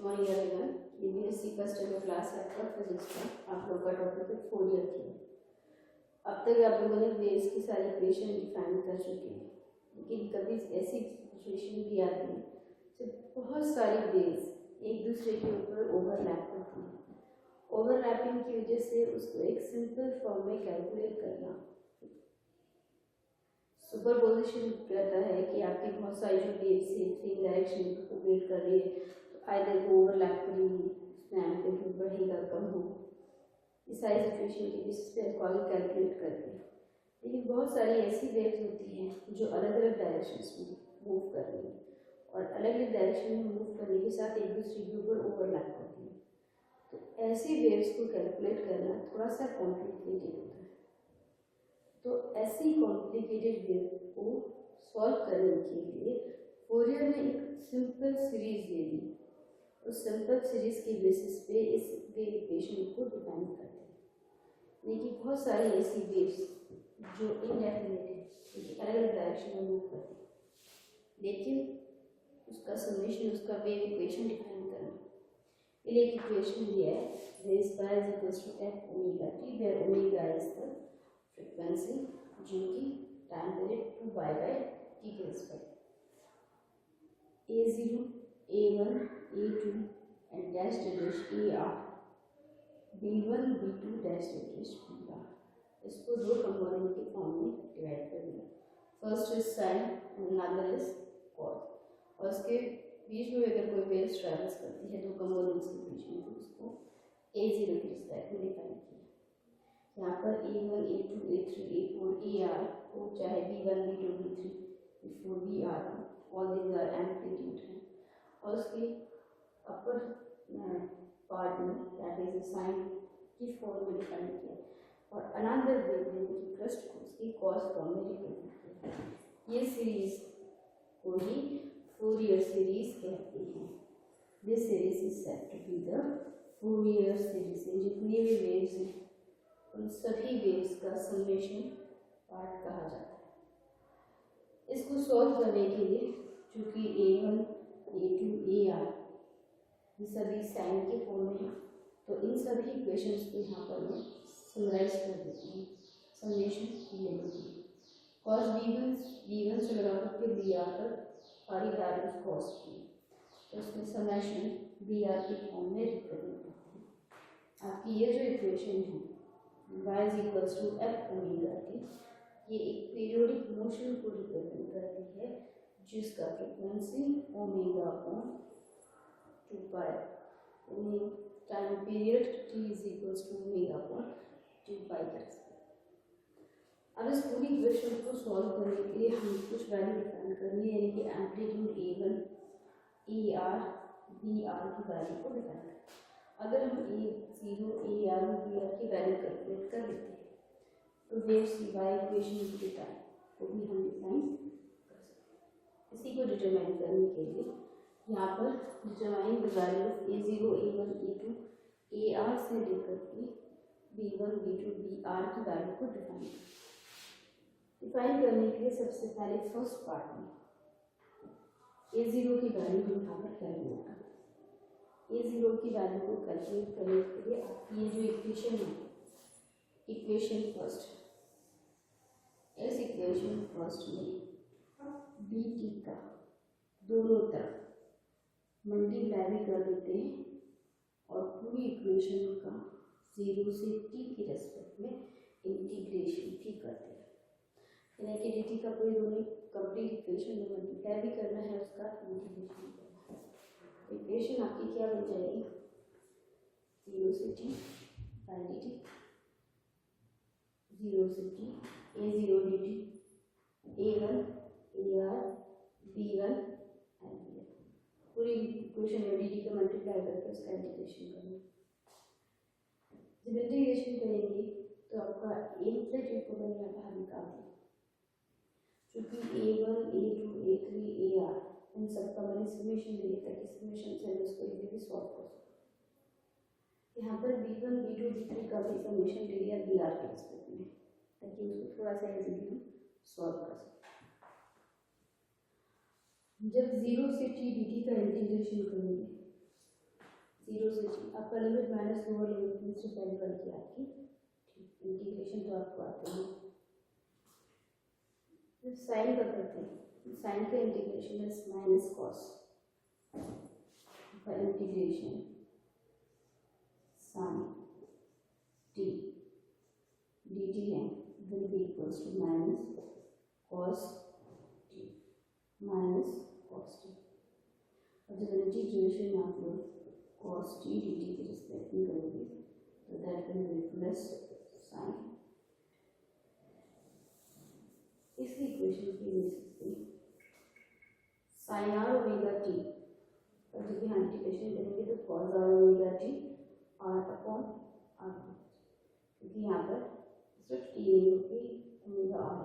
Morning everyone. ये BSc first year का class है आपका फिजिक्स का। आप लोग का टॉपिक है फोरियर थ्योरम। अब तक आप लोगों ने वेव्स की सारी इक्वेशन डिफाइन कर चुके हैं, लेकिन कभी ऐसी सिचुएशन भी आती है जब बहुत सारी वेव्स एक दूसरे के ऊपर ओवरलैप करती हैं। ओवरलैपिंग की वजह से उसको एक सिंपल फॉर्म में कैलकुलेट करना सुपरपोजिशन कहता है कि आपकी बहुत सारी जो वेव्स है सेम डायरेक्शन में प्रोपेगेट कर रही है, तो आइदर वो ओवरलैप करेंगी, उसमें एम्पलीट्यूड बढ़ेगा कम हो। इस सारी सिचुएशन के बेसिस पे आपको आगे कैलकुलेट करते हैं। लेकिन बहुत सारी ऐसी वेव्स होती हैं जो अलग अलग डायरेक्शंस में मूव कर रही हैं और अलग अलग डायरेक्शन में मूव करने के साथ एक दूसरे के ऊपर ओवरलैप करती हैं। तो ऐसी वेव्स को कैलकुलेट करना थोड़ा सा कॉम्प्लिकेटेड होता है। तो ऐसी कॉम्प्लिकेटेड वेव को सॉल्व करने के लिए फोरियर ने एक सिंपल सीरीज दे दी। उस सिंपल सीरीज के बेसिस पे इस वेव इक्वेशन को डिफाइन करते हैं। लेकिन बहुत सारी ऐसी वेव्स जो इनडेफिनिट है, अलग अलग डायरेक्शन में मूव करती है, लेकिन उसका समेशन, उसका वेव इक्वेशन डिफाइन करना। ये एक इक्वेशन दिया है, wave square is equal to F omega T, where omega is the frequency जो कि टाइम पीरियड 2 बाय टी के respect A0, A1, A2 and dash dash AR, B1, B2 dash dash BR। इसको दो component के form में divide कर दिया। First is sine and another is cos. और इसके बीच में अगर कोई वेव्स ट्रैवल्स करती है दो कंपोनेंट्स के बीच में, तो उसको A0 के रिस्पेक्ट में डिफाइन किया। यहाँ पर A1, A2, A3, A4, AR को चाहे B1, B2, B3, B4, BR, all these are amplitude हैं। और उसके अपर पार्ट में दैट इज साइन की फॉर्म में डिफाइन किया और अनदर वेव की क्रस्ट को उसकी कॉस फॉर्म में रिप्रेजेंट किया। ये सीरीज को ही फोरियर सीरीज कहते हैं। This series is said to be the Fourier series. जितनी भी वेव्स हैं उन सभी वेव्स का समेशन पार्ट कहा जाता है। इसको सॉल्व करने के लिए चूँकि A1, A2, AR ये सभी साइन के फॉर्म में हैं, तो इन सभी इक्वेशंस को यहाँ पर मैं समराइज कर देती हूँ। समेशन ले लेती हूँ। कॉस B1 से लगा करके BR तक सारी वैल्यूज कॉस की, तो उसमें समेशन BR के फॉर्म में रिप्रेजेंट करते हैं। आपकी ये जो इक्वेशन है y is equals to f omega T, ये एक पीरियोडिक मोशन को रिप्रेजेंट करती है जिसका frequency omega upon 2 pi time period t is equals to omega upon 2 पाई करते हैं। अब इस पूरी इक्वेशन को सॉल्व करने के लिए हम कुछ वैल्यू डिफाइन करनी है, यानी कि एम्पलीट्यूड A1, AR, BR की वैल्यू को डिफाइन करें। अगर हम A0, AR और BR की वैल्यू कैलकुलेट कर लेते हैं तो वेव्स की वाई इक्वेशन की टाइम को भी हम डिफाइन कर सकते हैं। इसी को डिटरमाइन करने के लिए यहाँ पर determine the value of A0, A1, A2, AR से लेकर के B1, B2, BR की वैल्यू को डिफाइन करने के लिए सबसे पहले फर्स्ट पार्ट में A0 की वैल्यू हम यहाँ पर कैलकुलेट करें। A0 की वैल्यू को कैलकुलेट करने के लिए आपकी ये जो इक्वेशन है, इक्वेशन फर्स्ट, इस इक्वेशन फर्स्ट में BT का दोनों तरफ मल्टीप्लाई भी कर देते हैं और पूरी इक्वेशन का 0 से t के रेस्पेक्ट में इंटीग्रेशन भी करते हैं। यानी कि dt का कोई दोनों कंप्लीट इक्वेशन में मल्टीप्लाई भी करना है, उसका इंटीग्रेशन करना है। इक्वेशन आपकी क्या बन जाएगी, 0 से t बाई dt, 0 से t A0 dt, A1, AR, B1 and BR। पूरी इक्वेशन में dt का मल्टीप्लाई करके उसका इंटीग्रेशन करना। जब इंटीग्रेशन करेंगे तो आपका एम्पलीट्यूड को मैंने बाहर निकाल दिया, क्योंकि A1, A2, A3, AR इन सब का मैंने समेशन दिया ताकि समेशन से मैं उसको इजीली सॉल्व कर सकूँ। यहाँ पर B1, B2, B3 का भी समेशन ले लिया BR के रिस्पेक्ट में ताकि उसको थोड़ा सा इजीली हम सॉल्व कर सकते। जब 0 से t dt का इंटीग्रेशन करेंगे 0 से t, upper limit minus lower limit में से पहली वाली की आपकी इंटीग्रेशन तो आपको आते हैं। साइन का करते हैं, साइन का इंटीग्रेशन इज माइनस कॉस का इंटीग्रेशन साइन t dt है will be equals to minus cos t minus cos t। और जब इंटीग्रेशन आप लोग cos t dt के रिस्पेक्ट में करोगे तो that will be plus sign. इसकी इक्वेशन की ले सकते हैं साइन आर ओमेगा टी, और जब यहाँ इंटीग्रेशन करेंगे तो cos R omega T R upon R, क्योंकि यहाँ पर सिर्फ टी ओमेगा आर